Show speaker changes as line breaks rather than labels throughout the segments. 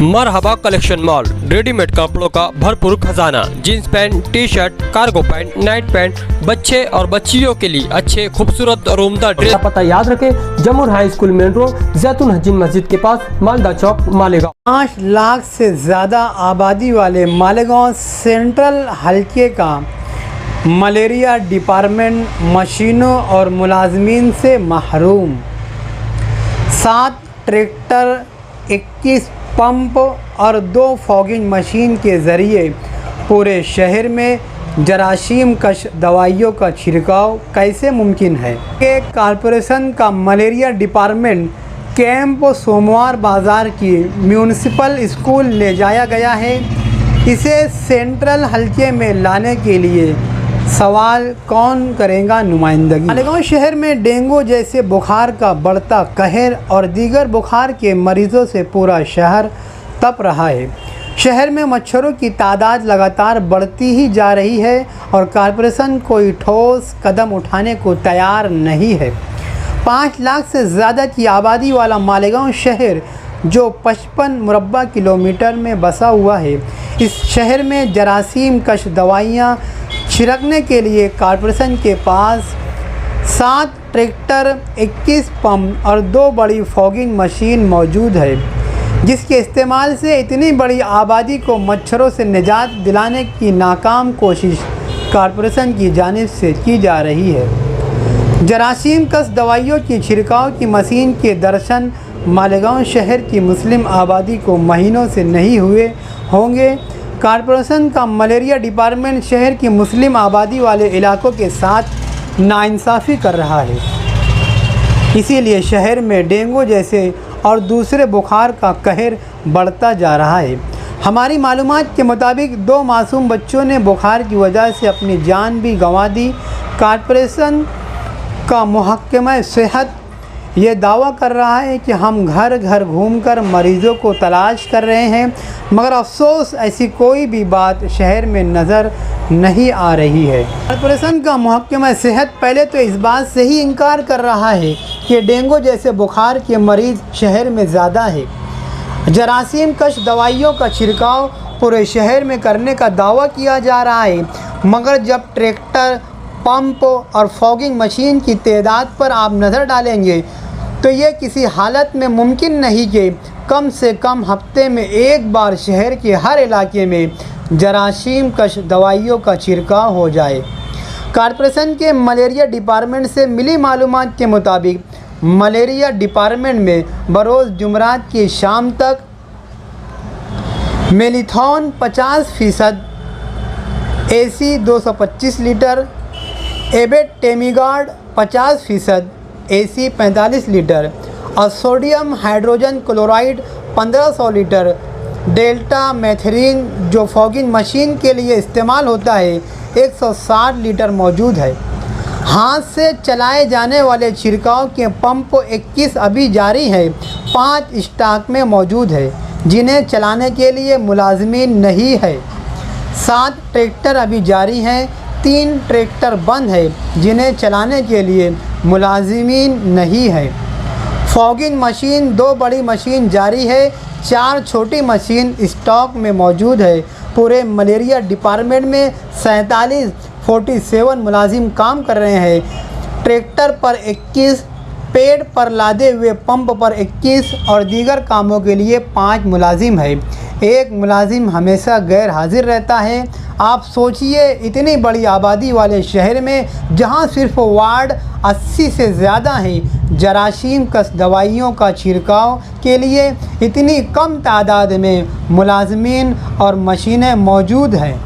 मरहबा collection mall, readymade कपड़ों का भरपूर खजाना। Jeans pant, T shirt, cargo pant, night pant, बच्चे और बच्चियों के लिए अच्छे खूबसूरत और उम्दा ड्रेस।
पता याद रखें, जमुर हाई स्कूल मेन रोड, जैतून हजीन मस्जिद के पास, मालदा चौक, मालेगांव।
5 लाख से ज़्यादा आबादी वाले मालेगांव सेंट्रल हल्के का मलेरिया डिपार्टमेंट मशीनों और मुलाजमीन से महरूम। 7 ट्रैक्टर, 21 पंप और 2 फॉगिंग मशीन के ज़रिए पूरे शहर में जरासीम कश दवाइयों का छिड़काव कैसे मुमकिन है? कॉरपोरेशन का मलेरिया डिपार्टमेंट कैंप सोमवार बाज़ार की म्यूनिसिपल स्कूल ले जाया गया है। इसे सेंट्रल हल्के में लाने के लिए सवाल कौन करेगा नुमाइंदगी? मालेगांव शहर में डेंगू जैसे बुखार का बढ़ता कहर और दीगर बुखार के मरीजों से पूरा शहर तप रहा है। शहर में मच्छरों की तादाद लगातार बढ़ती ही जा रही है और कॉरपोरेशन कोई ठोस कदम उठाने को तैयार नहीं है। 5 लाख से ज़्यादा की आबादी वाला मालेगांव शहर जो 55 मुरब्बा किलोमीटर में बसा हुआ है, इस शहर में जरासीम कश दवाइयाँ छिड़कने के लिए कॉरपोरेशन के पास 7 ट्रैक्टर, 21 पंप और 2 बड़ी फॉगिंग मशीन मौजूद है, जिसके इस्तेमाल से इतनी बड़ी आबादी को मच्छरों से निजात दिलाने की नाकाम कोशिश कॉरपोरेशन की जानिब से की जा रही है। जरासीम कश दवाइयों की छिड़काव की मशीन के दर्शन मालेगांव शहर की मुस्लिम आबादी को महीनों से नहीं हुए होंगे। कॉरपोरेशन का मलेरिया डिपार्टमेंट शहर की मुस्लिम आबादी वाले इलाकों के साथ नाइंसाफ़ी कर रहा है, इसीलिए शहर में डेंगू जैसे और दूसरे बुखार का कहर बढ़ता जा रहा है। हमारी मालूमात के मुताबिक 2 मासूम बच्चों ने बुखार की वजह से अपनी जान भी गंवा दी। कॉरपोरेशन का महकमा सेहत ये दावा कर रहा है कि हम घर घर घूमकर मरीज़ों को तलाश कर रहे हैं, मगर अफसोस ऐसी कोई भी बात शहर में नज़र नहीं आ रही है। कॉरपोरेशन का महकमा सेहत पहले तो इस बात से ही इनकार कर रहा है कि डेंगू जैसे बुखार के मरीज़ शहर में ज़्यादा है। जरासीम कश दवाइयों का छिड़काव पूरे शहर में करने का दावा किया जा रहा है, मगर जब ट्रैक्टर, पंप और फॉगिंग मशीन की तादाद पर आप नज़र डालेंगे तो ये किसी हालत में मुमकिन नहीं कि कम से कम हफ्ते में एक बार शहर के हर इलाके में जरासीम कश दवाइयों का छिड़काव हो जाए। कॉरपोरेशन के मलेरिया डिपार्टमेंट से मिली मालूमात के मुताबिक मलेरिया डिपार्टमेंट में बरोज़ जुमरात की शाम तक मेलिथॉन 50%, AC 225 लीटर, एबेट टेमीगार्ड 50%, AC 45 लीटर और sodium hydrogen chloride 1500 litre, deltamethrin जो फॉगिंग मशीन के लिए इस्तेमाल होता है 160 लीटर मौजूद है। हाथ से चलाए जाने वाले छिड़काव के पंप 21 अभी जारी है, 5 स्टॉक में मौजूद है जिन्हें चलाने के लिए मुलाजमीन नहीं है। 7 ट्रैक्टर अभी जारी हैं, 3 ट्रैक्टर बंद है जिन्हें चलाने के लिए मुलाजिमीन नहीं है। फॉगिंग मशीन 2 बड़ी मशीन जारी है, 4 छोटी मशीन स्टॉक में मौजूद है। पूरे मलेरिया डिपार्टमेंट में 47 मुलाजिम काम कर रहे हैं। ट्रैक्टर पर 21, पेड़ पर लादे हुए पंप पर 21 और दीगर कामों के लिए 5 मुलाजिम है। 1 मुलाजिम हमेशा गैर हाजिर रहता है। आप सोचिए, इतनी बड़ी आबादी वाले शहर में जहां सिर्फ वार्ड 80 से ज़्यादा हैं, जरासीम कश दवाइयों का छिड़काव के लिए इतनी कम तादाद में मुलाजमीन और मशीनें मौजूद हैं।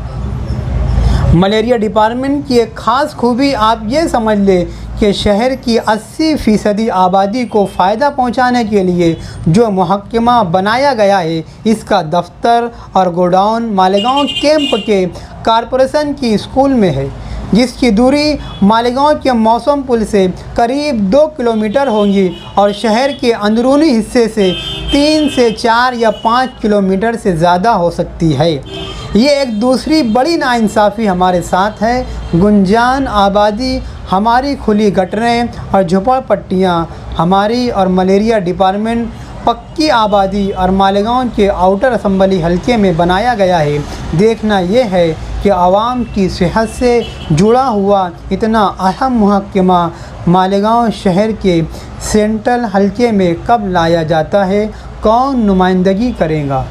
मलेरिया डिपार्टमेंट की एक ख़ास खूबी आप ये समझ लें कि शहर की 80% आबादी को फ़ायदा पहुंचाने के लिए जो महकमा बनाया गया है, इसका दफ्तर और गोडाउन मालेगांव कैंप के कॉरपोरेशन की स्कूल में है, जिसकी दूरी मालेगांव के मौसम पुल से करीब 2 किलोमीटर होगी और शहर के अंदरूनी हिस्से से 3 से 4 या 5 किलोमीटर से ज़्यादा हो सकती है। ये एक दूसरी बड़ी नाइंसाफ़ी हमारे साथ है। गुंजान आबादी, हमारी खुली गटरें और झोपड़पट्टियाँ हमारी और मलेरिया डिपार्टमेंट पक्की आबादी और मालेगांव के आउटर असम्बली हलके में बनाया गया है। देखना यह है कि आवाम की सेहत से जुड़ा हुआ इतना अहम महकमा मालेगांव शहर के सेंट्रल हलके में कब लाया जाता है, कौन नुमाइंदगी करेगा।